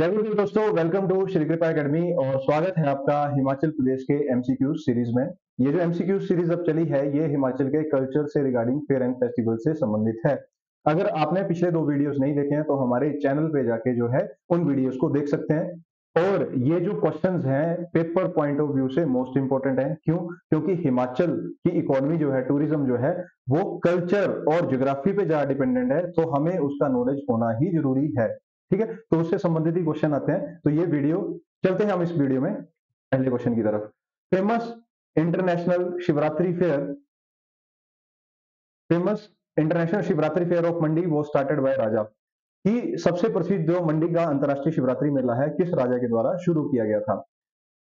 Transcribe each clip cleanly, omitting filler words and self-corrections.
जय गुरुदेव दोस्तों, welcome to Shri कृपा एकेडमी और स्वागत है आपका हिमाचल प्रदेश के एमसीक्यू सीरीज में। ये जो एमसीक्यू सीरीज अब चली है ये हिमाचल के कल्चर से रिगार्डिंग फेयर एंड फेस्टिवल से संबंधित है। अगर आपने पिछले 2 वीडियोस नहीं देखे हैं तो हमारे चैनल पे जाके जो है उन वीडियोस को देख सकते हैं। और ये जो क्वेश्चंस हैं पेपर पॉइंट ऑफ व्यू से मोस्ट इंपोर्टेंट है। क्यों? क्योंकि हिमाचल की इकोनॉमी जो है, टूरिज्म जो है, वो कल्चर और ज्योग्राफी पे ज्यादा डिपेंडेंट है, तो हमें उसका नॉलेज होना ही जरूरी है। ठीक है, तो उससे संबंधित ही क्वेश्चन आते हैं। तो ये वीडियो चलते हैं हम इस वीडियो में पहले क्वेश्चन की तरफ। Famous international Shivratri fair famous international Shivratri fair of Mandi वो स्टार्टेड बाय राजा। कि सबसे प्रसिद्ध जो मंडी का अंतरराष्ट्रीय शिवरात्रि मेला है किस राजा के द्वारा शुरू किया गया था?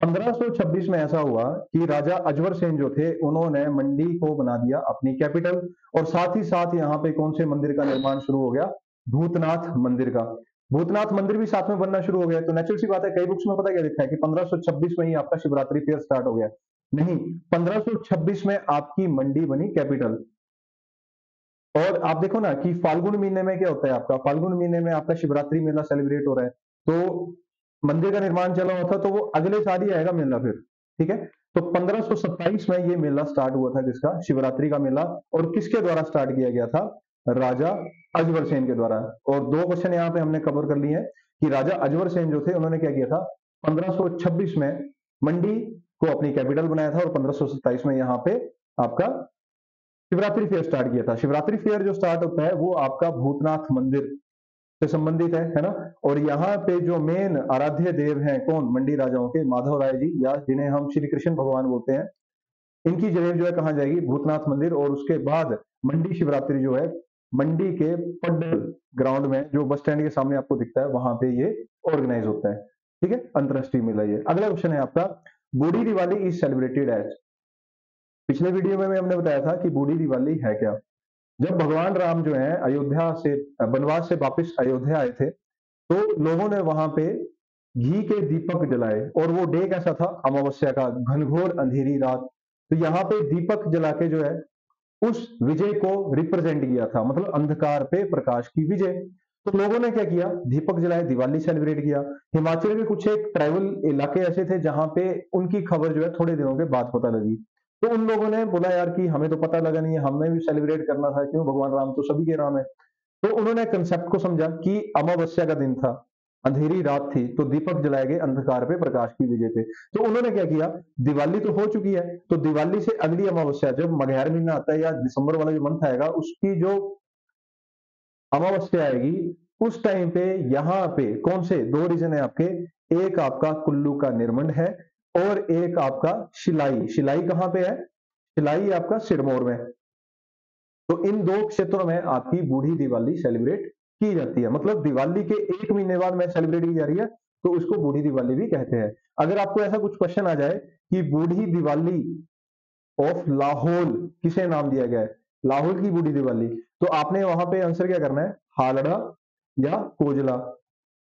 1526 में ऐसा हुआ कि राजा अजवर सेन जो थे उन्होंने मंडी को बना दिया अपनी कैपिटल। और साथ ही साथ यहाँ पे कौन से मंदिर का निर्माण शुरू हो गया? भूतनाथ मंदिर का। भूतनाथ मंदिर भी साथ में बनना शुरू हो गया। तो नेचुरल सी बात है, कई बुक्स में पता क्या लिखा है कि 1526 में ही आपका शिवरात्रि फेयर स्टार्ट हो गया। नहीं, 1526 में आपकी मंडी बनी कैपिटल। और आप देखो ना कि फाल्गुन महीने में क्या होता है आपका, फाल्गुन महीने में आपका शिवरात्रि मेला सेलिब्रेट हो रहा है। तो मंदिर का निर्माण चला हुआ था तो वो अगले साल ही आएगा मेला फिर। ठीक है, तो 1527 में ये मेला स्टार्ट हुआ था, किसका? शिवरात्रि का मेला। और किसके द्वारा स्टार्ट किया गया था? राजा अजबर सेन के द्वारा। और 2 क्वेश्चन यहाँ पे हमने कवर कर लिए हैं कि राजा अजबर सेन जो थे उन्होंने क्या किया था, 1526 में मंडी को अपनी कैपिटल बनाया था और 1527 में यहाँ पे आपका शिवरात्रि फेयर स्टार्ट किया था। शिवरात्रि फेयर जो स्टार्ट होता है वो आपका भूतनाथ मंदिर से संबंधित है ना। और यहाँ पे जो मेन आराध्य देव हैं कौन? मंडी राजाओं के माधव राय जी, या जिन्हें हम श्री कृष्ण भगवान बोलते हैं, इनकी जगह जो है कहाँ जाएगी? भूतनाथ मंदिर। और उसके बाद मंडी शिवरात्रि जो है मंडी के पड्डल ग्राउंड में जो बस स्टैंड के सामने आपको दिखता है वहां पे ये ऑर्गेनाइज होता है। ठीक है, अंतरराष्ट्रीय मेला ये। अगला क्वेश्चन है आपका, बूढ़ी दिवाली इज सेलिब्रेटेड एज। पिछले वीडियो में हमने बताया था कि बूढ़ी दिवाली है क्या। जब भगवान राम जो है अयोध्या से वनवास से वापस अयोध्या आए थे तो लोगों ने वहां पे घी के दीपक जलाए। और वो डे कैसा था? अमावस्या का, घनघोर अंधेरी रात। तो यहाँ पे दीपक जला के जो है उस विजय को रिप्रेजेंट किया था, मतलब अंधकार पे प्रकाश की विजय। तो लोगों ने क्या किया? दीपक जलाए, दिवाली सेलिब्रेट किया। हिमाचल के कुछ एक ट्राइबल इलाके ऐसे थे जहां पे उनकी खबर जो है थोड़े दिनों के बाद पता लगी। तो उन लोगों ने बोला यार कि हमें तो पता लगा नहीं है, हमें भी सेलिब्रेट करना था, क्यों? भगवान राम तो सभी के राम है। तो उन्होंने कंसेप्ट को समझा कि अमावस्या का दिन था, अंधेरी रात थी, तो दीपक जलाए गए अंधकार पे प्रकाश की विजय पे। तो उन्होंने क्या किया, दिवाली तो हो चुकी है तो दिवाली से अगली अमावस्या जब मघैर महीना आता है या दिसंबर वाला जो मंथ आएगा उसकी जो अमावस्या आएगी उस टाइम पे यहाँ पे कौन से 2 रीजन है आपके? एक आपका कुल्लू का निर्मंड है और एक आपका शिलाई। शिलाई कहाँ पे है? शिलाई आपका सिरमौर में। तो इन 2 क्षेत्रों में आपकी बूढ़ी दिवाली सेलिब्रेट की जाती है। मतलब दिवाली के 1 महीने बाद में सेलिब्रेट की जा रही है तो उसको बूढ़ी दिवाली भी कहते हैं। अगर आपको ऐसा कुछ क्वेश्चन आ जाए कि बूढ़ी दिवाली ऑफ लाहौल किसे नाम दिया गया है, लाहौल की बूढ़ी दिवाली, तो आपने वहां पे आंसर क्या करना है? हालड़ा या कोजला।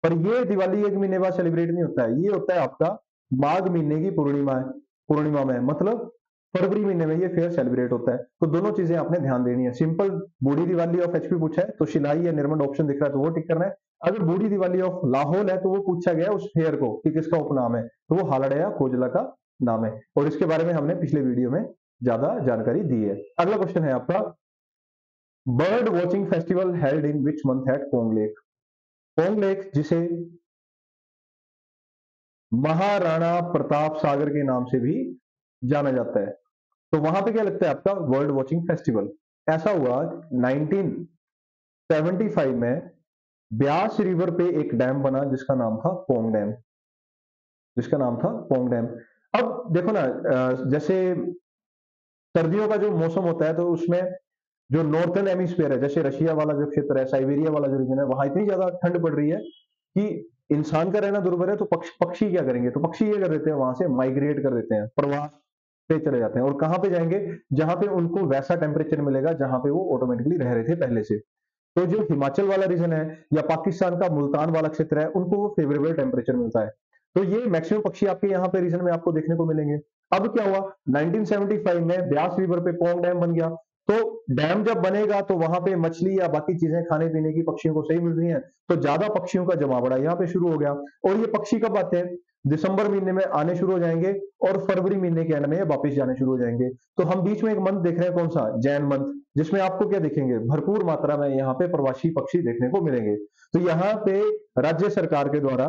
पर ये दिवाली 1 महीने बाद सेलिब्रेट नहीं होता है, ये होता है आपका माघ महीने की पूर्णिमा में, मतलब फरवरी महीने में ये फेयर सेलिब्रेट होता है। तो दोनों चीजें आपने ध्यान देनी है। Simple Burhi Diwali of HP पूछा है तो शिलाई या निर्मंड ऑप्शन दिख रहा है तो वो टिक करना है। अगर बूढ़ी दिवाली ऑफ लाहौल है तो वो पूछा गया उस फेयर को कि किसका उपनाम है, तो वो हालड़ा या कोजला का नाम है। और इसके बारे में हमने पिछले वीडियो में ज्यादा जानकारी दी है। अगला क्वेश्चन है आपका, bird watching festival held in which month at Pong Lake. Pong Lake जिसे महाराणा प्रताप सागर के नाम से भी जाना जाता है, तो वहां पे क्या लगता है आपका? World watching festival. ऐसा हुआ 1975 में ब्यास रिवर पे एक डैम बना जिसका नाम था पोंग डैम, जिसका नाम था पोंग डैम। अब देखो ना, जैसे सर्दियों का जो मौसम होता है तो उसमें जो नॉर्थर्न हेमिस्फीयर है, जैसे रशिया वाला जो क्षेत्र है, साइबेरिया वाला जो रीजन है, वहां इतनी ज्यादा ठंड पड़ रही है कि इंसान का रहना दुर्भर है। तो पक्षी क्या करेंगे? तो पक्षी ये कर देते हैं, वहां से माइग्रेट कर देते हैं, प्रवास पे चले जाते हैं। और कहां पे जाएंगे? जहां पे उनको वैसा टेम्परेचर मिलेगा जहां पे वो ऑटोमेटिकली रह रहे थे पहले से। तो जो हिमाचल वाला रीजन है या पाकिस्तान का मुल्तान वाला क्षेत्र है उनको वो फेवरेबल टेम्परेचर मिलता है। तो ये मैक्सिमम पक्षी आपके यहाँ पे रीजन में आपको देखने को मिलेंगे। अब क्या हुआ, 1975 में ब्यास रिवर पे पोंग डैम बन गया तो डैम जब बनेगा तो वहां पे मछली या बाकी चीजें खाने पीने की पक्षियों को सही मिल रही हैं, तो ज्यादा पक्षियों का जमावड़ा यहाँ पे शुरू हो गया। और ये पक्षी कब आते हैं? दिसंबर महीने में आने शुरू हो जाएंगे और फरवरी महीने के एंड में ये वापस जाने शुरू हो जाएंगे। तो हम बीच में एक मंथ देख रहे हैं, कौन सा? जैन मंथ, जिसमें आपको क्या दिखेंगे? भरपूर मात्रा में यहाँ पे प्रवासी पक्षी देखने को मिलेंगे। तो यहाँ पे राज्य सरकार के द्वारा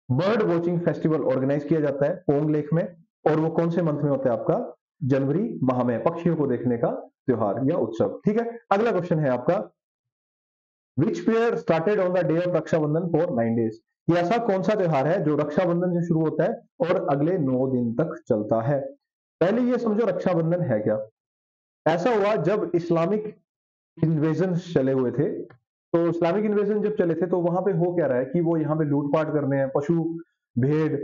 बर्ड वॉचिंग फेस्टिवल ऑर्गेनाइज किया जाता है पोंग लेक में। और वो कौन से मंथ में होता है आपका? जनवरी माह में, पक्षियों को देखने का त्योहार या उत्सव। ठीक है, अगला क्वेश्चन है आपका, which pair started on the day of Rakshabandhan for 9 days? ये ऐसा कौन सा त्योहार है जो रक्षाबंधन से शुरू होता है और अगले 9 दिन तक चलता है? पहले ये समझो रक्षाबंधन है क्या। ऐसा हुआ जब इस्लामिक इन्वेजन चले हुए थे, तो इस्लामिक इन्वेजन जब चले थे तो वहां पे हो क्या रहा है कि वो यहाँ पे लूटपाट कर रहे हैं, पशु, भेड़,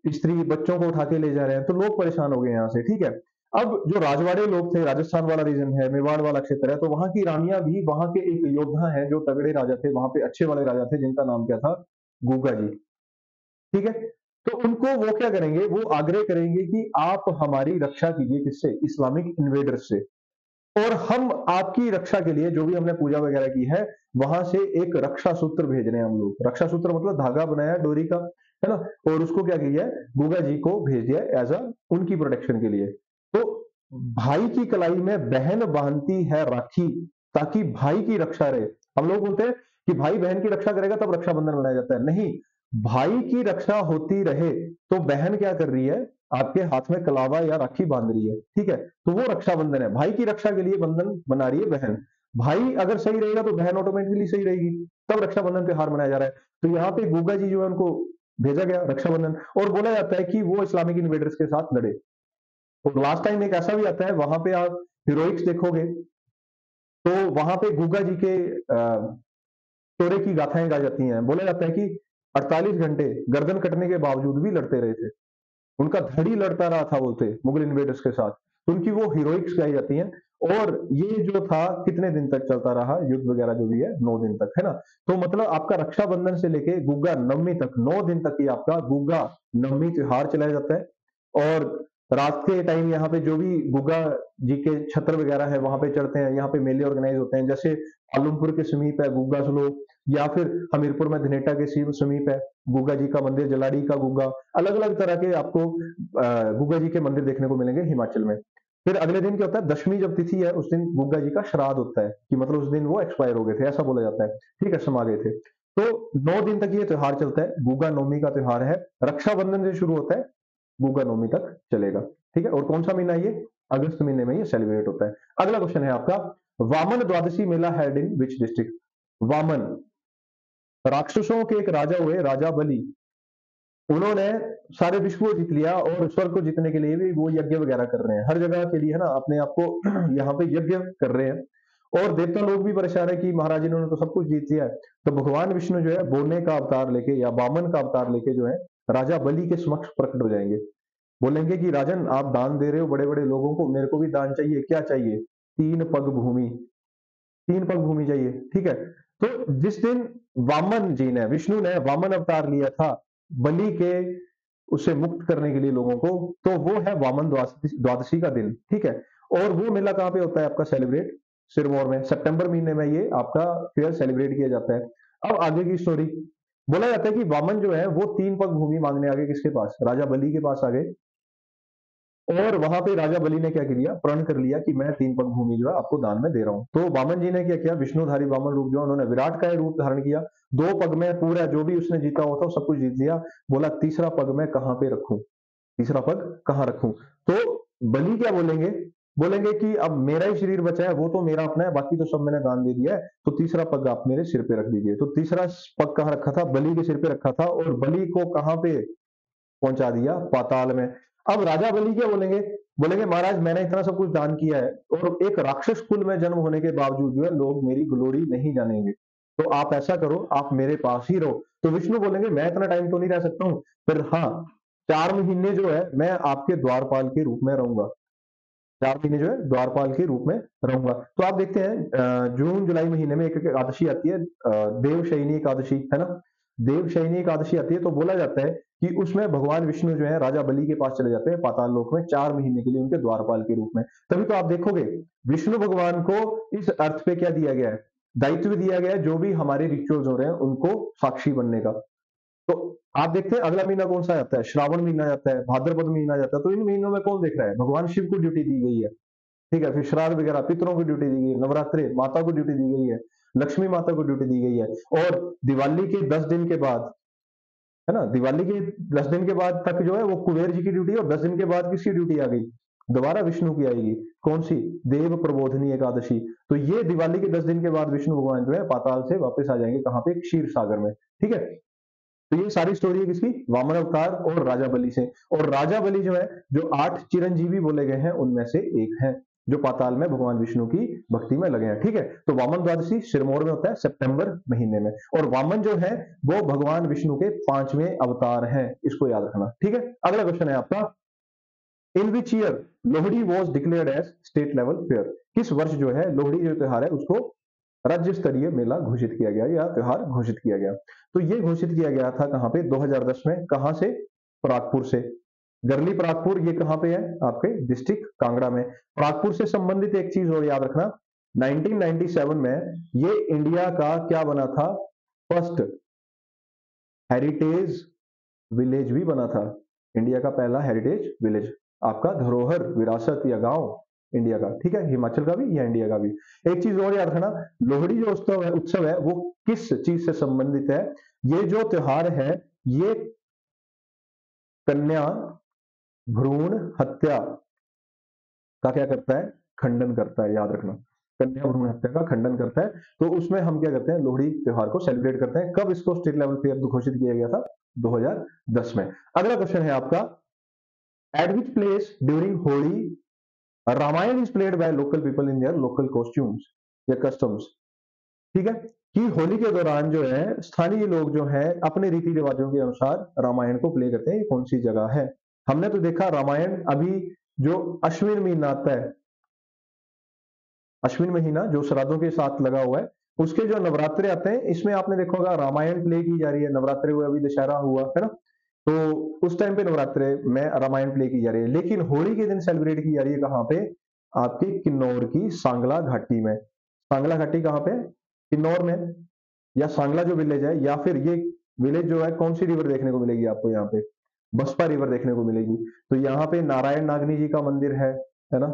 स्त्री, बच्चों को उठा के ले जा रहे हैं, तो लोग परेशान हो गए यहाँ से। ठीक है, अब जो राजवाड़े लोग थे, राजस्थान वाला रीजन है, मेवाड़ वाला क्षेत्र है, तो वहां की रानियां भी, वहां के एक योद्धा है जो तगड़े राजा थे, वहां पे अच्छे वाले राजा थे, जिनका नाम क्या था? गुगा जी। ठीक है, तो उनको वो क्या करेंगे? वो आग्रह करेंगे कि आप हमारी रक्षा कीजिए, किससे? इस्लामिक इन्वेडर्स से। और हम आपकी रक्षा के लिए जो भी हमने पूजा वगैरह की है, वहां से एक रक्षा सूत्र भेज रहे हैं हम लोग। रक्षा सूत्र मतलब धागा बनाया डोरी का, है ना, और उसको क्या किया है? गुगा जी को भेज दिया एज अ उनकी प्रोटेक्शन के लिए। तो भाई की कलाई में बहन बांधती है राखी, ताकि भाई की रक्षा रहे। हम लोग बोलते हैं कि भाई बहन की रक्षा करेगा तब रक्षाबंधन मनाया जाता है, नहीं, भाई की रक्षा होती रहे। तो बहन क्या कर रही है? आपके हाथ में कलावा या राखी बांध रही है। ठीक है, तो वो रक्षाबंधन है, भाई की रक्षा के लिए बंधन बना रही है बहन। भाई अगर सही रहेगा तो बहन ऑटोमेटिकली सही रहेगी, तब रक्षाबंधन त्योहार मनाया जा रहा है। तो यहाँ पे गुगा जी जो है उनको भेजा गया रक्षाबंधन, और बोला जाता है कि वो इस्लामिक इन्वेडर्स के साथ लड़े। और लास्ट टाइम एक ऐसा भी आता है, वहां पे आप हीरोइक्स देखोगे तो वहां पे गुगा जी के शौर्य की गाथाएं गा जाती हैं। बोला जाता है कि 48 घंटे गर्दन कटने के बावजूद भी लड़ते रहे थे, उनका धड़ी लड़ता रहा था बोलते, मुगल इन्वेडर्स के साथ। तो उनकी वो हीरोइक्स गाई जाती हैं। और ये जो था कितने दिन तक चलता रहा युद्ध वगैरह जो भी है? 9 दिन तक, है ना। तो मतलब आपका रक्षाबंधन से लेके गुग्गा नवमी तक, 9 दिन तक ही आपका गुग्गा नवमी त्योहार चलाया जाता है। और रात के टाइम यहाँ पे जो भी गुग्गा जी के छत्र वगैरह है वहां पे चढ़ते हैं, यहाँ पे मेले ऑर्गेनाइज होते हैं, जैसे पालमपुर के समीप है गुग्गा स्लो, या फिर हमीरपुर में धनेटा के समीप है गुग्गा जी का मंदिर, जलाड़ी का गुग्गा। अलग अलग तरह के आपको गुग्गा जी के मंदिर देखने को मिलेंगे हिमाचल में। फिर अगले दिन क्या होता है? दशमी जब तिथि है उस दिन गुग्गा जी का श्राद्ध होता है, कि मतलब उस दिन वो एक्सपायर हो गए थे, ऐसा बोला जाता है। ठीक है, समा गए थे। तो 9 दिन तक ये त्योहार चलता है, गुग्गा नवमी का त्योहार है। रक्षाबंधन से शुरू होता है, गुग्गा नवमी तक चलेगा। ठीक है, और कौन सा महीना? ये अगस्त महीने में ये सेलिब्रेट होता है। अगला क्वेश्चन है आपका, Vaman Dwadashi mela held in which district? Vaman राक्षसों के एक राजा हुए, राजा बलि। उन्होंने सारे विश्व को जीत लिया, और स्वर्ग को जीतने के लिए भी वो यज्ञ वगैरह कर रहे हैं, हर जगह के लिए, है ना, अपने आप को यहाँ पे यज्ञ कर रहे हैं। और देवता लोग भी परेशान है कि महाराज इन्होंने तो सब कुछ जीत लिया है। तो भगवान विष्णु जो है बोने का अवतार लेके या वामन का अवतार लेके जो है राजा बलि के समक्ष प्रकट हो जाएंगे। बोलेंगे कि राजन, आप दान दे रहे हो बड़े बड़े लोगों को, मेरे को भी दान चाहिए। क्या चाहिए? 3 पग भूमि, 3 पग भूमि चाहिए। ठीक है, तो जिस दिन वामन जी ने, विष्णु ने वामन अवतार लिया था बलि के, उसे मुक्त करने के लिए लोगों को, तो वो है वामन द्वादशी का दिन। ठीक है, और वो मेला कहाँ पे होता है आपका सेलिब्रेट? सिरमौर में, सितंबर महीने में ये आपका फेयर सेलिब्रेट किया जाता है। अब आगे की स्टोरी, बोला जाता है कि वामन जो है वो 3 पग भूमि मांगने आ गए, किसके पास? राजा बलि के पास आ गए। और वहां पे राजा बलि ने क्या किया? प्रण कर लिया कि मैं 3 पग भूमि जो है आपको दान में दे रहा हूं। तो वामन जी ने क्या किया? विष्णुधारी वामन रूप जो है, उन्होंने विराट का रूप धारण किया। 2 पग में पूरा जो भी उसने जीता हुआ था सब कुछ जीत लिया। बोला तीसरा पग मैं कहां पे रखूं? तीसरा पग कहां रखूं? तो बलि क्या बोलेंगे? बोलेंगे कि अब मेरा ही शरीर बचा है, वो तो मेरा अपना है, बाकी तो सब मैंने दान दे दिया है, तो तीसरा पग आप मेरे सिर पे रख दीजिए। तो तीसरा पग कहां रखा था? बलि के सिर पे रखा था, और बलि को कहां पे पहुंचा दिया? पाताल में। अब राजा बलि क्या बोलेंगे? बोलेंगे महाराज मैंने इतना सब कुछ दान किया है, और एक राक्षस कुल में जन्म होने के बावजूद जो है लोग मेरी ग्लोरी नहीं जानेंगे, तो आप ऐसा करो, आप मेरे पास ही रहो। तो विष्णु बोलेंगे मैं इतना टाइम तो नहीं रह सकता हूँ, पर हाँ 4 महीने जो है मैं आपके द्वारपाल के रूप में रहूंगा। 4 महीने जो है द्वारपाल के रूप में रहूंगा। तो आप देखते हैं जून जुलाई महीने में एक एकादशी आती है, देवशयनी एकादशी, है ना। देवशयनी एकादशी आती है तो बोला जाता है कि उसमें भगवान विष्णु जो है राजा बलि के पास चले जाते हैं पाताल लोक में 4 महीने के लिए उनके द्वारपाल के रूप में। तभी तो आप देखोगे विष्णु भगवान को इस अर्थ पे क्या दिया गया है, दायित्व दिया गया है, जो भी हमारे रिचुअल्स हो रहे हैं उनको साक्षी बनने का। तो आप देखते हैं अगला महीना कौन सा आता है, श्रावण महीना आता है, भाद्रपद महीना आता है, तो इन महीनों में कौन देख रहा है, भगवान शिव को ड्यूटी दी गई है। ठीक है, फिर श्राद्ध वगैरह पितरों को ड्यूटी दी गई है, नवरात्रे माता को ड्यूटी दी गई है, लक्ष्मी माता को ड्यूटी दी गई है। और दिवाली के 10 दिन के बाद, है ना, दिवाली के 10 दिन के बाद तक जो है वो कुबेर जी की ड्यूटी, और 10 दिन के बाद किसकी ड्यूटी आ गई, दोबारा विष्णु की आएगी। कौन सी, देव प्रबोधनी एकादशी। तो ये दिवाली के 10 दिन के बाद विष्णु भगवान जो है पाताल से वापस आ जाएंगे, कहां पे, क्षीर सागर में। ठीक है, तो ये सारी स्टोरी है किसकी, वामन अवतार और राजा बलि से। और राजा बलि जो है, जो 8 चिरंजीवी बोले गए हैं उनमें से एक है, जो पाताल में भगवान विष्णु की भक्ति में लगे हैं। ठीक है, तो वामन द्वादशी सिरमौर में होता है सितंबर महीने में, और वामन जो है वो भगवान विष्णु के 5वें अवतार हैं, इसको याद रखना। ठीक है, अगला क्वेश्चन है आपका, in which year Lohri was declared as state level fair. किस वर्ष जो है लोहड़ी जो त्योहार है उसको राज्य स्तरीय मेला घोषित किया गया या त्योहार घोषित किया गया। तो ये घोषित किया गया था कहां पे, 2010 में। कहां से, प्रागपुर से। गरली प्रागपुर ये कहां पे है, आपके डिस्ट्रिक्ट कांगड़ा में। प्रागपुर से संबंधित एक चीज और याद रखना, 1997 में ये इंडिया का क्या बना था, फर्स्ट हेरिटेज विलेज भी बना था। इंडिया का पहला हेरिटेज विलेज, आपका धरोहर विरासत या गांव इंडिया का। ठीक है, हिमाचल का भी या इंडिया का भी। एक चीज और याद रखना, लोहड़ी जो उत्सव है वो किस चीज से संबंधित है, ये जो त्योहार है ये कन्या भ्रूण हत्या का क्या करता है, खंडन करता है। याद रखना, कन्या भ्रूण हत्या का खंडन करता है। तो उसमें हम क्या करते हैं, लोहड़ी त्योहार को सेलिब्रेट करते हैं। कब इसको स्टेट लेवल फेयर घोषित किया गया था, 2010 में। अगला क्वेश्चन है आपका, at which place during Holi Ramayan is played by local people in their local costumes या कस्टम्स। ठीक है, कि होली के दौरान जो है स्थानीय लोग जो है अपने रीति रिवाजों के अनुसार रामायण को प्ले करते हैं। ये कौन सी जगह है, हमने तो देखा रामायण अभी जो अश्विन महीना आता है, अश्विन महीना जो श्राद्धों के साथ लगा हुआ है, उसके जो नवरात्रे आते हैं इसमें आपने देखा होगा रामायण प्ले की जा रही है। नवरात्रे हुए, अभी दशहरा हुआ है ना, तो उस टाइम पे नवरात्रे में रामायण प्ले की जा रही है। लेकिन होली के दिन सेलिब्रेट की जा रही है कहां पे, आपके किन्नौर की सांगला घाटी में। सांगला घाटी कहां पे, किन्नौर में, या सांगला जो विलेज है, या फिर ये विलेज जो है कौन सी रिवर देखने को मिलेगी आपको यहाँ पे, बसपा रिवर देखने को मिलेगी। तो यहाँ पे नारायण नागनी जी का मंदिर है ना,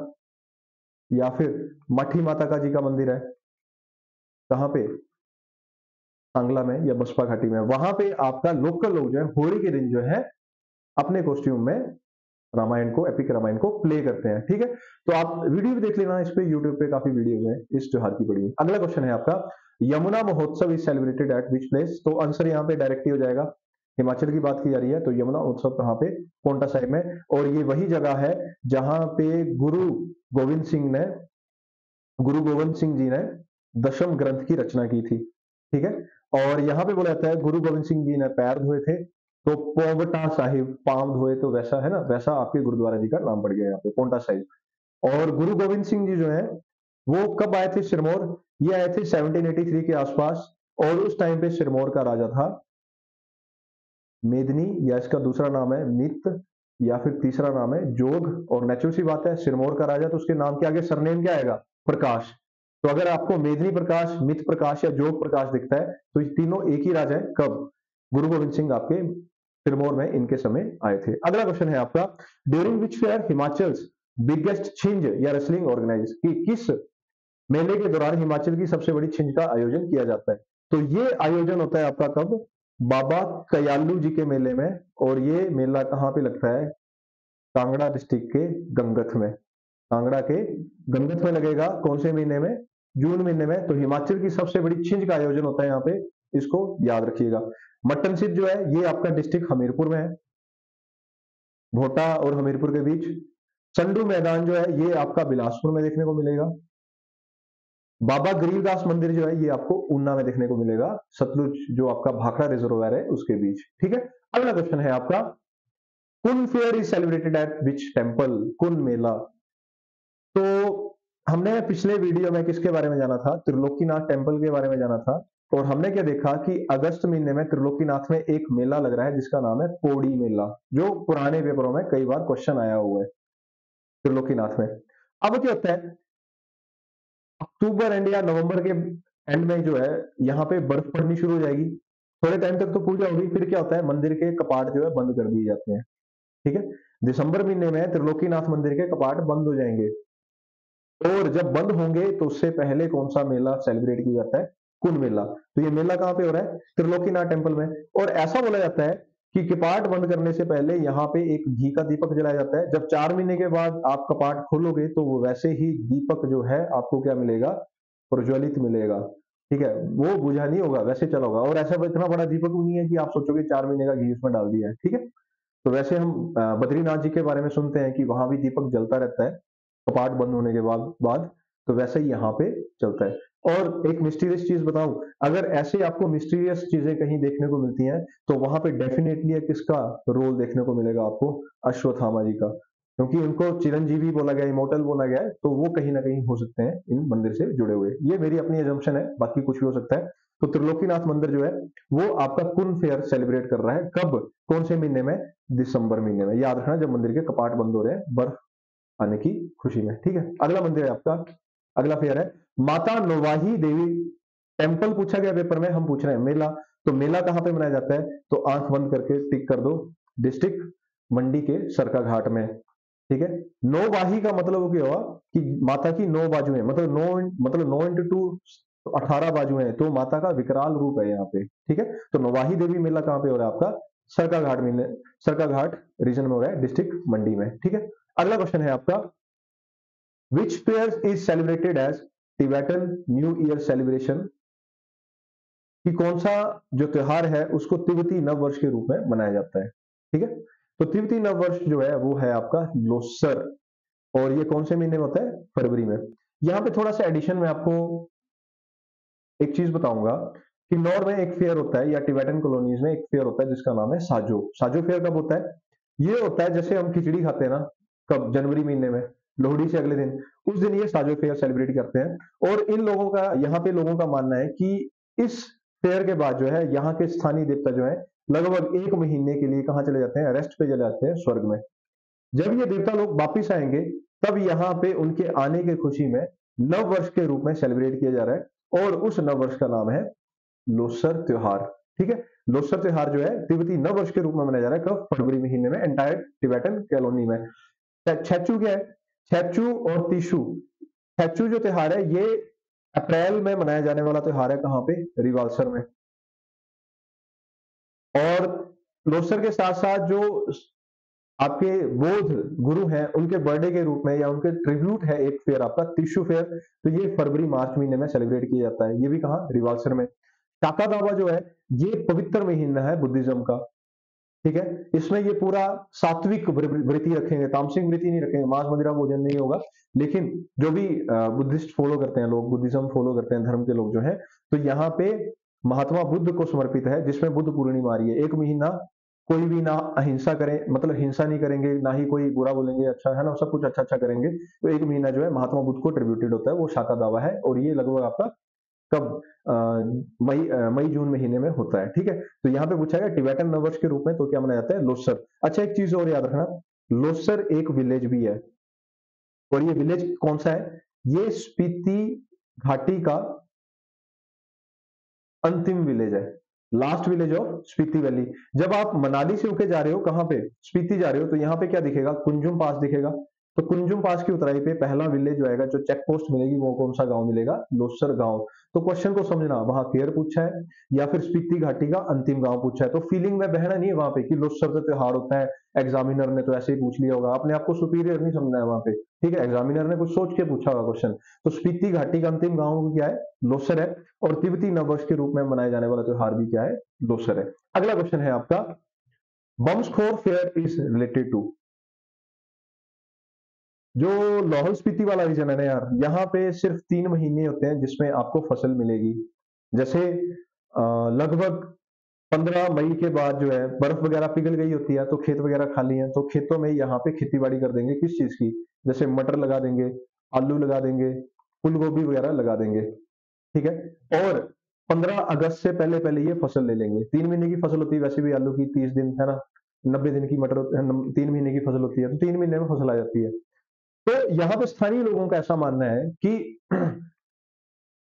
या फिर मठी माता का जी का मंदिर है, कहां पे, सांगला में या बसपा घाटी में। वहां पे आपका लोकल लोग जो है होली के दिन जो है अपने कॉस्ट्यूम में रामायण को, एपिक रामायण को प्ले करते हैं। ठीक है, तो आप वीडियो भी देख लेना, इस पे यूट्यूब पे काफी वीडियो है इस त्योहार की पड़ी है। अगला क्वेश्चन है आपका, यमुना महोत्सव is celebrated eight which place. तो आंसर यहाँ पे डायरेक्ट ही हो जाएगा, हिमाचल की बात की जा रही है तो यमुना उत्सव कहाँ पे, पोंटा साहिब में। और ये वही जगह है जहां पे गुरु गोविंद सिंह जी ने दशम ग्रंथ की रचना की थी। ठीक है, और यहाँ पे बोला जाता है गुरु गोविंद सिंह जी ने पैर धोए थे, तो पोवटा साहिब, पांव धोए, तो वैसा है ना, वैसा आपके गुरुद्वारा जी का नाम पड़ गया यहाँ पे, पोंटा साहिब। और गुरु गोविंद सिंह जी जो है वो कब आए थे सिरमौर, ये आए थे 1783 के आसपास। और उस टाइम पे सिरमौर का राजा था मेदिनी, या इसका दूसरा नाम है मित, या फिर तीसरा नाम है जोग। और नेचुरल सी बात है, सिरमौर का राजा तो उसके नाम के आगे सरनेम क्या आएगा, प्रकाश। तो अगर आपको मेदिनी प्रकाश, मित प्रकाश या जोग प्रकाश दिखता है तो ये तीनों एक ही राजा है। कब, गुरु गोविंद सिंह आपके सिरमौर में इनके समय आए थे। अगला क्वेश्चन है आपका, during which fair Himachal biggest छिंज या रेसलिंग ऑर्गेनाइज, कि किस मेले के दौरान हिमाचल की सबसे बड़ी छिंज का आयोजन किया जाता है। तो ये आयोजन होता है आपका कब, बाबा कयालू जी के मेले में। और ये मेला कहाँ पे लगता है, कांगड़ा डिस्ट्रिक्ट के गंगथ में। कांगड़ा के गंगथ में लगेगा, कौन से महीने में, जून महीने में। तो हिमाचल की सबसे बड़ी छिंज का आयोजन होता है यहाँ पे, इसको याद रखिएगा। मट्टन सिद्ध जो है ये आपका डिस्ट्रिक्ट हमीरपुर में है, भोटा और हमीरपुर के बीच। चंडू मैदान जो है ये आपका बिलासपुर में देखने को मिलेगा। बाबा गरीबदास मंदिर जो है ये आपको ऊना में देखने को मिलेगा, सतलुज जो आपका भाखड़ा रिजर्वायर है उसके बीच। ठीक है, अगला क्वेश्चन है आपका, कुन fair is celebrated eight which temple, कुन मेला। तो हमने पिछले वीडियो में किसके बारे में जाना था, त्रिलोकीनाथ टेम्पल के बारे में जाना था। और हमने क्या देखा कि अगस्त महीने में त्रिलोकीनाथ में एक मेला लग रहा है जिसका नाम है पौड़ी मेला, जो पुराने पेपरों में कई बार क्वेश्चन आया हुआ है त्रिलोकीनाथ में। अब क्या होता है, अक्टूबर एंड या नवंबर के एंड में जो है यहाँ पे बर्फ पड़नी शुरू हो जाएगी, थोड़े टाइम तक तो पूजा होगी, फिर क्या होता है मंदिर के कपाट जो है बंद कर दिए जाते हैं। ठीक है, दिसंबर महीने में त्रिलोकीनाथ मंदिर के कपाट बंद हो जाएंगे, और जब बंद होंगे तो उससे पहले कौन सा मेला सेलिब्रेट किया जाता है, कुंभ मेला। तो ये मेला कहाँ पे हो रहा है, त्रिलोकीनाथ टेम्पल में। और ऐसा बोला जाता है कि कपाट बंद करने से पहले यहाँ पे एक घी का दीपक जलाया जाता है, जब 4 महीने के बाद आप कपाट खोलोगे तो वो वैसे ही दीपक जो है आपको क्या मिलेगा, प्रज्वलित मिलेगा। ठीक है, वो बुझा नहीं होगा, वैसे चला होगा, और ऐसा इतना बड़ा दीपक भी नहीं है कि आप सोचोगे 4 महीने का घी उसमें डाल दिया है। ठीक है, तो वैसे हम बद्रीनाथ जी के बारे में सुनते हैं कि वहां भी दीपक जलता रहता है कपाट बंद होने के बाद, तो वैसे ही यहाँ पे चलता है। और एक मिस्टीरियस चीज बताऊं, अगर ऐसे आपको मिस्टीरियस चीजें कहीं देखने को मिलती हैं तो वहां पे डेफिनेटली एक किसका रोल देखने को मिलेगा आपको, अश्वत्थामा जी का, क्योंकि उनको चिरंजीवी बोला गया, इमोर्टल बोला गया है, तो वो कहीं ना कहीं हो सकते हैं इन मंदिर से जुड़े हुए। ये मेरी अपनी एजम्पशन है, बाकी कुछ भी हो सकता है। तो त्रिलोकीनाथ मंदिर जो है वो आपका कुंभ फेयर सेलिब्रेट कर रहा है, कब, कौन से महीने में, दिसंबर महीने में। याद रखना, जब मंदिर के कपाट बंद हो रहे हैं बर्फ आने की खुशी में। ठीक है, अगला मंदिर है आपका, अगला फेयर है माता नोवाही देवी टेम्पल। पूछा गया पेपर में, हम पूछ रहे हैं मेला। तो मेला कहां पे मनाया जाता है, तो आंख बंद करके टिक कर दो, डिस्ट्रिक्ट मंडी के सरका घाट में। ठीक है, नौवाही का मतलब वो क्या हुआ कि माता की 9 बाजुएं, मतलब 9 into 2 18 बाजुएं हैं, तो माता का विकराल रूप है यहाँ पे। ठीक है, तो नौवाही देवी मेला कहां पे हो रहा है आपका, सरका घाट में, सरका घाट रीजन में हो रहा है, डिस्ट्रिक्ट मंडी में। ठीक है, अगला क्वेश्चन है आपका, which fair is celebrated as Tibetan new year celebration, कि कौन सा जो त्योहार है उसको तिब्बती नव वर्ष के रूप में मनाया जाता है। ठीक है, तो तिब्बती नव वर्ष जो है वो है आपका लोसर, और ये कौन से महीने में होता है, फरवरी में। यहाँ पे थोड़ा सा एडिशन में आपको एक चीज बताऊंगा कि नॉर में एक फेयर होता है, या टिबेटन कॉलोनीज में एक फेयर होता है जिसका नाम है साजो। साजो फेयर कब होता है, ये होता है जैसे हम खिचड़ी खाते हैं ना, कब, जनवरी महीने में, लोहड़ी से अगले दिन, उस दिन ये साजो फेयर सेलिब्रेट करते हैं। और इन लोगों का, यहाँ पे लोगों का मानना है कि इस फेयर के बाद जो है यहाँ के स्थानीय देवता जो है लगभग 1 महीने के लिए कहाँ चले जाते हैं, रेस्ट पे चले जाते हैं, स्वर्ग में। जब ये देवता लोग वापिस आएंगे तब यहाँ पे उनके आने की खुशी में नव वर्ष के रूप में सेलिब्रेट किया जा रहा है, और उस नव वर्ष का नाम है लोसर त्योहार। ठीक है, लोसर त्योहार जो है तिब्बती नव वर्ष के रूप में मनाया जा रहा है, कब, फरवरी महीने में, एंटायर टिबेटन कॉलोनी में। छेचू क्या है, छेचू और तीशु, छेचू जो त्योहार है ये अप्रैल में मनाया जाने वाला त्योहार है, कहां पे, रिवाल्सर में। और लोसर के साथ साथ जो आपके बौद्ध गुरु हैं उनके बर्थडे के रूप में या उनके ट्रिब्यूट है एक फेयर आपका टिश्यू फेयर, तो ये फरवरी मार्च महीने में सेलिब्रेट किया जाता है, ये भी कहा, रिवाल्सर में। टाकादावा जो है ये पवित्र महीना है बुद्धिज्म का। ठीक है, इसमें ये पूरा सात्विक वृत्ति रखेंगे, तामसिक वृत्ति नहीं रखेंगे, मांस मदिरा भोजन नहीं होगा। लेकिन जो भी बुद्धिस्ट फॉलो करते हैं लोग, बुद्धिज्म फॉलो करते हैं धर्म के लोग जो है, तो यहाँ पे महात्मा बुद्ध को समर्पित है, जिसमें बुद्ध पूर्णिमा आ रही है। 1 महीना कोई भी ना अहिंसा करें, मतलब हिंसा नहीं करेंगे, ना ही कोई बुरा बोलेंगे, अच्छा है ना, सब कुछ अच्छा अच्छा करेंगे। तो 1 महीना जो है महात्मा बुद्ध को ट्रिब्यूटेड होता है, वो शाका दावा है, और ये लगभग आपका कब, मई जून महीने में होता है। ठीक है, तो यहाँ पे पूछा गया टिबेटन नववर्ष के रूप में तो क्या मनाया जाता है, लोसर। अच्छा, एक चीज और याद रखना, लोसर एक विलेज भी है, और ये विलेज कौन सा है, ये स्पीति घाटी का अंतिम विलेज है, last village of Spiti valley. जब आप मनाली से होके जा रहे हो, कहां पे, स्पीति जा रहे हो, तो यहाँ पे क्या दिखेगा, कुंजुम पास दिखेगा। तो कुंजुम पास की उतराई पे पहला विलेज जो आएगा, जो चेक पोस्ट मिलेगी, वो कौन सा गांव मिलेगा, लोसर गांव। तो क्वेश्चन को समझना, वहां फेयर पूछा है या फिर स्पीति घाटी का अंतिम गांव पूछा है, तो फीलिंग में बहना नहीं है वहां पे कि लोसर का त्योहार होता है, एग्जामिनर ने तो ऐसे ही पूछ लिया होगा, अपने आपको सुपीरियर नहीं समझना है वहां पे। ठीक है, एग्जामिनर ने कुछ सोच के पूछा होगा क्वेश्चन। तो स्पीति घाटी का अंतिम गांव क्या है, लोसर है, और तिब्बती नववर्ष के रूप में मनाए जाने वाला त्योहार भी क्या है, लोसर है। अगला क्वेश्चन है आपका, बम्सखोर फेयर इज रिलेटेड टू, जो लाहौल स्पीति वाला रीजन है ना यार, यहाँ पे सिर्फ 3 महीने होते हैं जिसमें आपको फसल मिलेगी। जैसे लगभग 15 मई के बाद जो है बर्फ वगैरह पिघल गई होती है, तो खेत वगैरह खाली हैं, तो खेतों में यहाँ पे खेती बाड़ी कर देंगे, किस चीज की, जैसे मटर लगा देंगे, आलू लगा देंगे, फूल गोभी वगैरह लगा देंगे। ठीक है, और 15 अगस्त से पहले पहले ये फसल ले लेंगे। 3 महीने की फसल होती है वैसे भी आलू की, 30 दिन है ना, 90 दिन की मटर 3 महीने की फसल होती है, तो 3 महीने में फसल आ जाती है। तो यहाँ पे स्थानीय लोगों का ऐसा मानना है कि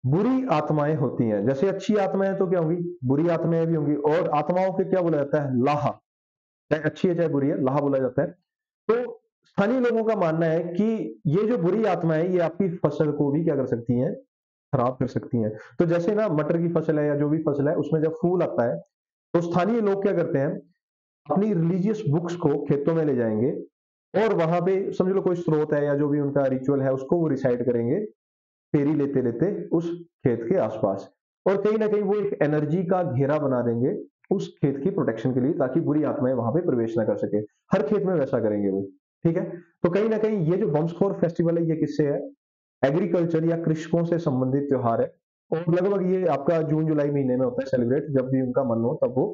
बुरी आत्माएं होती हैं, जैसे अच्छी आत्माएं तो क्या होंगी, बुरी आत्माएं भी होंगी, और आत्माओं के क्या बोला जाता है, लाहा, चाहे अच्छी है चाहे बुरी है, लाहा बोला जाता है। तो स्थानीय लोगों का मानना है कि ये जो बुरी आत्माएं ये आपकी फसल को भी क्या कर सकती हैं, खराब कर सकती हैं। तो जैसे ना मटर की फसल है या जो भी फसल है उसमें जब फूल आता है तो स्थानीय लोग क्या करते हैं, अपनी रिलीजियस बुक्स को खेतों में ले जाएंगे और वहां पे समझ लो कोई स्रोत है या जो भी उनका रिचुअल है उसको वो रिसाइड करेंगे, फेरी लेते लेते उस खेत के आसपास, और कहीं ना कहीं वो एक एनर्जी का घेरा बना देंगे उस खेत की प्रोटेक्शन के लिए, ताकि बुरी आत्माएं वहां पे प्रवेश ना कर सके। हर खेत में वैसा करेंगे वो। ठीक है, तो कहीं ना कहीं ये जो बम्सखोर फेस्टिवल है ये किससे है, एग्रीकल्चर या कृषकों से संबंधित त्योहार है, और लगभग ये आपका जून जुलाई महीने में होता है सेलिब्रेट, जब भी उनका मन हो तब वो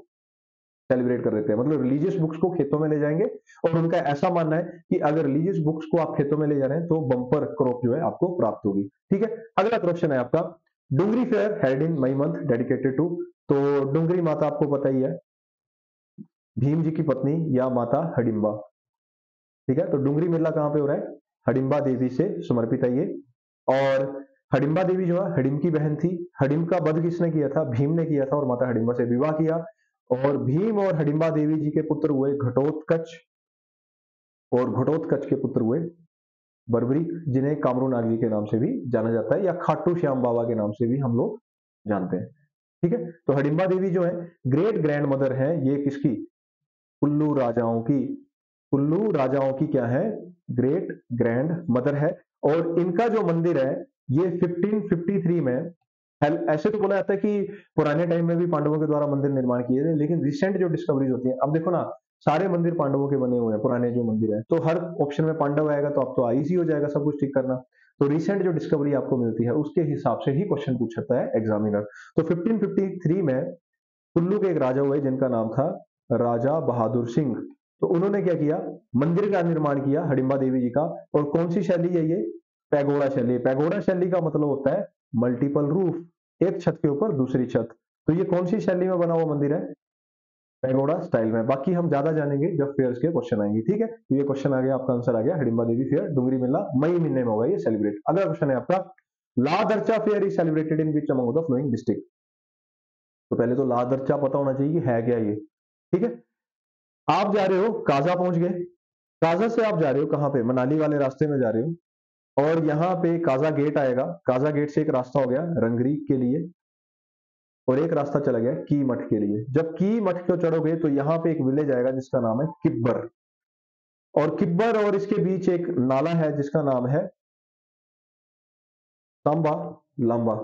सेलिब्रेट कर देते हैं। मतलब रिलीजियस बुक्स को खेतों में ले जाएंगे, और उनका ऐसा मानना है कि अगर रिलीजियस बुक्स को आप खेतों में ले जा रहे हैं तो बम्पर क्रॉप जो है आपको प्राप्त होगी। ठीक है, अगला क्वेश्चन है आपका, Dungri fair held in May month dedicated to. तो डुंगरी माता आपको पता ही है, भीम जी की पत्नी या माता हडिम्बा। ठीक है, तो डुंगरी मेला कहाँ पे हो रहा है, हडिम्बा देवी से समर्पित है ये। और हडिम्बा देवी जो है हडिम की बहन थी, हडिम का वध किसने किया था, भीम ने किया था, और माता हडिम्बा से विवाह किया, और भीम और हडिम्बा देवी जी के पुत्र हुए घटोत्कच, और घटोत्कच के पुत्र हुए बर्बरीक, जिन्हें कामरू नाग जी के नाम से भी जाना जाता है, या खाटू श्याम बाबा के नाम से भी हम लोग जानते हैं। ठीक है, तो हडिम्बा देवी जो है ग्रेट ग्रैंड मदर है ये किसकी, कुल्लू राजाओं की, कुल्लू राजाओं की क्या है, ग्रेट ग्रैंड मदर है। और इनका जो मंदिर है ये 1553 में ऐसे तो बोला जाता है कि पुराने टाइम में भी पांडवों के द्वारा मंदिर निर्माण किए थे, लेकिन रिसेंट जो डिस्कवरीज होती है, अब देखो ना सारे मंदिर पांडवों के बने हुए हैं, पुराने जो मंदिर है, तो हर ऑप्शन में पांडव आएगा तो अब तो इजी हो जाएगा सब कुछ ठीक करना। तो रिसेंट जो डिस्कवरी आपको मिलती है उसके हिसाब से ही क्वेश्चन पूछता है एग्जामिनर। तो 1553 में कुल्लू के एक राजा हुए जिनका नाम था राजा बहादुर सिंह। तो उन्होंने क्या किया, मंदिर का निर्माण किया हडिम्बा देवी जी का। और कौन सी शैली है ये, पैगोडा शैली। पैगोडा शैली का मतलब होता है मल्टीपल रूफ, एक छत के ऊपर दूसरी छत। तो ये कौन सी शैली में बना हुआ मंदिर है, पैगोडा स्टाइल में। बाकी हम ज्यादा जानेंगे जब फेयर्स के क्वेश्चन आएंगे। ठीक है, तो ये क्वेश्चन आ गया, आपका आंसर आ गया, हडिम्बा देवी फेयर डुंगरी मेला मई महीने में होगा ये सेलिब्रेट। अगला क्वेश्चन है आपका, Ladarcha fair is celebrated in which among the following district. तो पहले तो ला दर्चा पता होना चाहिए कि है क्या ये। ठीक है, आप जा रहे हो काजा पहुंच गए, काजा से आप जा रहे हो कहां पे, मनाली वाले रास्ते में जा रहे हो, और यहाँ पे काजा गेट आएगा, काजा गेट से एक रास्ता हो गया रंगरी के लिए, और एक रास्ता चला गया की मठ के लिए। जब की मठ को चढ़ोगे तो यहाँ पे एक विलेज आएगा जिसका नाम है किब्बर, और किब्बर और इसके बीच एक नाला है जिसका नाम है सांबा लांबा।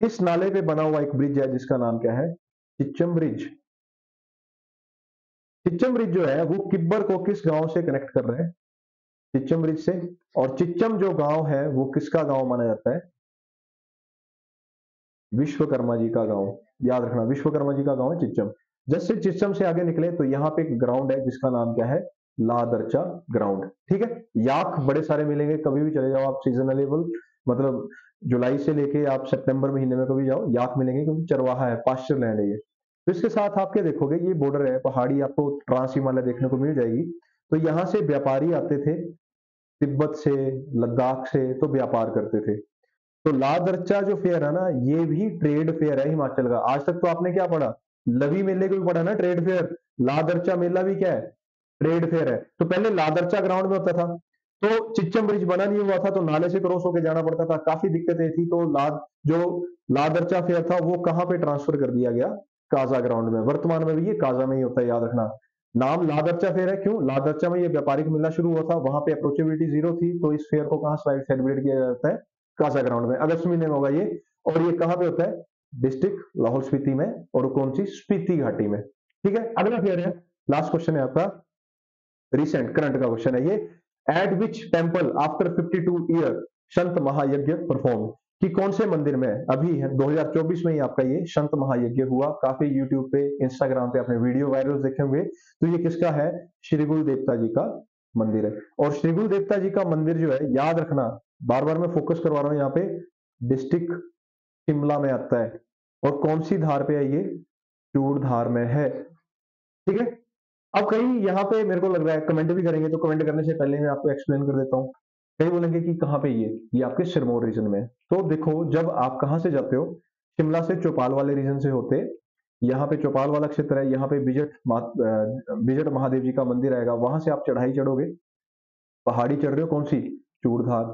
इस नाले पे बना हुआ एक ब्रिज है जिसका नाम क्या है, चिच्चम ब्रिज। चिच्चम ब्रिज जो है वो किब्बर को किस गांव से कनेक्ट कर रहा है, चिच्चम ब्रिज से। और चिच्चम जो गांव है वो किसका गांव माना जाता है, विश्वकर्मा जी का गांव। याद रखना विश्वकर्मा जी का गांव है चिच्चम। जैसे चिच्चम से आगे निकले तो यहाँ पे एक ग्राउंड है जिसका नाम क्या है, लादरचा ग्राउंड। ठीक है, याक बड़े सारे मिलेंगे, कभी भी चले जाओ आप सीजनेबल, मतलब जुलाई से लेके आप सितंबर महीने में कभी जाओ याक मिलेंगे, क्योंकि चरवाहा है, पास्चर लैंड है ये। तो इसके साथ आपके देखोगे ये बॉर्डर है, पहाड़ी आपको ट्रांस हिमालय देखने को मिल जाएगी। तो यहाँ से व्यापारी आते थे, तिब्बत से लद्दाख से, तो व्यापार करते थे। तो ला दर्चा जो फेयर है ना ये भी ट्रेड फेयर है हिमाचल का। आज तक तो आपने क्या पढ़ा, लवी मेले को भी पढ़ा ना ट्रेड फेयर, ला दर्चा मेला भी क्या है, ट्रेड फेयर है। तो पहले ला दर्चा ग्राउंड में होता था, तो चिच्चम ब्रिज बना नहीं हुआ था तो नाले से क्रॉस होकर जाना पड़ता था, काफी दिक्कतें थी। तो जो ला दर्चा फेयर था वो कहां पे ट्रांसफर कर दिया गया, काजा ग्राउंड में। वर्तमान में भी ये काजा में ही होता है, याद रखना। नाम लादरचा फेयर है क्यों, लादरचा में ये व्यापारिक मिलना शुरू हुआ था, वहां पे अप्रोचेबिलिटी जीरो थी, तो इस फेयर को कहां सेलिब्रेट किया जाता है, काजा ग्राउंड में। अगस्त महीने में होगा ये, और ये कहां पे होता है, डिस्ट्रिक्ट लाहौल स्पीति में, और कौन सी, स्पीति घाटी में। ठीक है, अगला फेयर है, लास्ट क्वेश्चन है आपका, रिसेंट करंट का क्वेश्चन है ये, eight which temple after 52 year संत महायज्ञ परफॉर्म। कि कौन से मंदिर में अभी है 2024 में ही आपका ये संत महायज्ञ हुआ। काफी यूट्यूब पे इंस्टाग्राम पे आपने वीडियो वायरल देखे होंगे। तो ये किसका है, श्री गुरु देवता जी का मंदिर है। और श्री गुरु देवता जी का मंदिर जो है, याद रखना, बार बार मैं फोकस करवा रहा हूं यहाँ पे, डिस्ट्रिक्ट शिमला में आता है। और कौन सी धार पे है ये? चूड़धार में है। ठीक है। अब कई यहाँ पे मेरे को लग रहा है कमेंट भी करेंगे, तो कमेंट करने से पहले मैं आपको एक्सप्लेन कर देता हूँ। कई बोलेंगे कि कहाँ पे ये आपके सिरमौर रीजन में। तो देखो, जब आप कहाँ से जाते हो, शिमला से चौपाल वाले रीजन से होते, यहाँ पे चौपाल वाला क्षेत्र है, यहाँ पे बिजट महादेव जी का मंदिर आएगा, वहां से आप चढ़ाई चढ़ोगे, पहाड़ी चढ़ रहे हो, कौन सी? चूड़धार।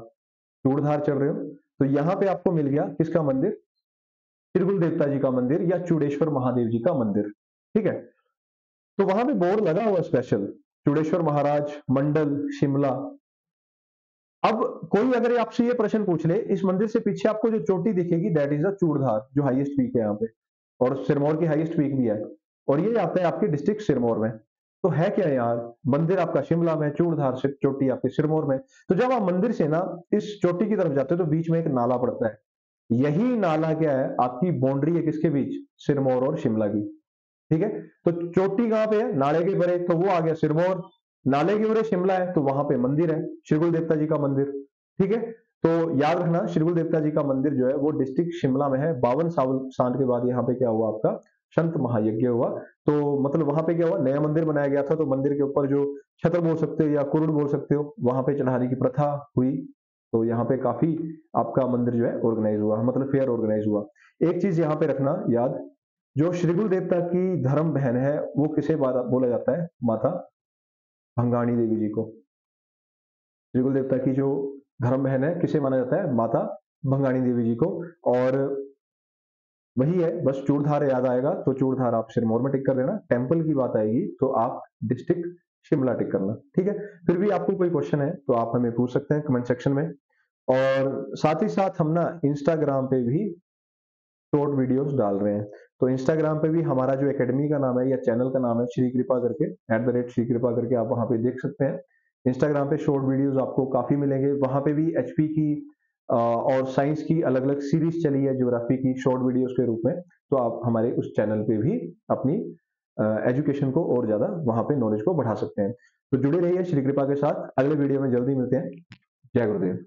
चूड़धार चढ़ रहे हो, तो यहाँ पे आपको मिल गया किसका मंदिर? त्रिगुल देवता जी का मंदिर या चूड़ेश्वर महादेव जी का मंदिर। ठीक है। तो वहां पे बोर्ड लगा हुआ स्पेशल, चूड़ेश्वर महाराज मंडल शिमला। अब कोई अगर आपसे ये प्रश्न पूछ ले, इस मंदिर से पीछे आपको जो चोटी दिखेगी दैट इज द चूड़धार, जो हाईएस्ट पीक है यहाँ पे, और सिरमौर की हाईएस्ट पीक भी है, और ये आता है आपके डिस्ट्रिक्ट सिरमौर में। तो है क्या यार, मंदिर आपका शिमला में, चूड़धार से चोटी आपके सिरमौर में। तो जब आप मंदिर से ना इस चोटी की तरफ जाते हो तो बीच में एक नाला पड़ता है, यही नाला क्या है? आपकी बाउंड्री है किसके बीच? सिरमौर और शिमला की। ठीक है। तो चोटी कहाँ पे है? नाले के परे, तो वो आ गया सिरमौर। नाले के परे शिमला है, तो वहां पे मंदिर है, श्रीगुल देवता जी का मंदिर। ठीक है। तो याद रखना, श्रीगुल देवता जी का मंदिर जो है वो डिस्ट्रिक्ट शिमला में है। 52 साल के बाद यहाँ पे क्या हुआ आपका? संत महायज्ञ हुआ। तो मतलब वहां पे क्या हुआ, नया मंदिर बनाया गया था, तो मंदिर के ऊपर जो छतर बोल सकते हो या कुरुड़ बोल सकते हो, वहां पे चढ़ाने की प्रथा हुई। तो यहाँ पे काफी आपका मंदिर जो है ऑर्गेनाइज हुआ, मतलब फेयर ऑर्गेनाइज हुआ। एक चीज यहाँ पे रखना याद, जो श्रीगुल देवता की धर्म बहन है वो किसे बोला जाता है? माता भंगाणी देवी जी को। श्रीगुल देवता की जो धर्म बहन है किसे माना जाता है? माता भंगाणी देवी जी को। और वही है, बस चूड़धार याद आएगा तो चूड़धार आप सिरमौर में टिक कर देना, टेम्पल की बात आएगी तो आप डिस्ट्रिक्ट शिमला टिक करना। ठीक है। फिर भी आपको कोई क्वेश्चन है तो आप हमें पूछ सकते हैं कमेंट सेक्शन में। और साथ ही साथ हम ना इंस्टाग्राम पे भी शॉर्ट वीडियोस डाल रहे हैं। तो इंस्टाग्राम पे भी हमारा जो एकेडमी का नाम है या चैनल का नाम है श्री कृपा करके, @श्री कृपा करके आप वहां पे देख सकते हैं। इंस्टाग्राम पे शॉर्ट वीडियोस आपको काफी मिलेंगे, वहां पे भी एचपी की और साइंस की अलग अलग सीरीज चली है ज्योग्राफी की शॉर्ट वीडियोस के रूप में। तो आप हमारे उस चैनल पे भी अपनी एजुकेशन को और ज्यादा वहां पे नॉलेज को बढ़ा सकते हैं। तो जुड़े रहिए श्री कृपा के साथ, अगले वीडियो में जल्दी मिलते हैं। जय गुरुदेव।